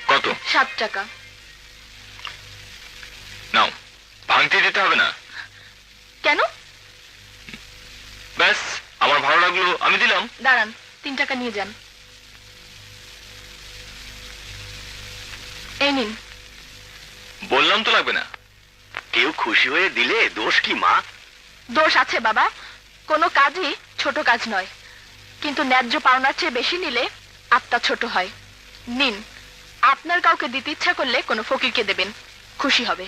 কত? 7 টাকা। নাও, ভাঙতে দিতে হবে না। কেন? ব্যাস, আমার ভালো লাগলো, আমি দিলাম। দাঁড়ান, 3 টাকা নিয়ে যান। এই নিন। বললাম তো লাগবে না। কেউ খুশি হয়ে দিলে দোষ কি মা? দোষ আছে বাবা, কোনো কাজই ছোট কাজ নয়, কিন্তু ন্যায্য পাওনার চেয়ে বেশি নিলে আত্মা ছোট হয়। নিন, আপনার কাউকে দিতে ইচ্ছা করলে কোনো ফকিরকে দেবেন, খুশি হবে।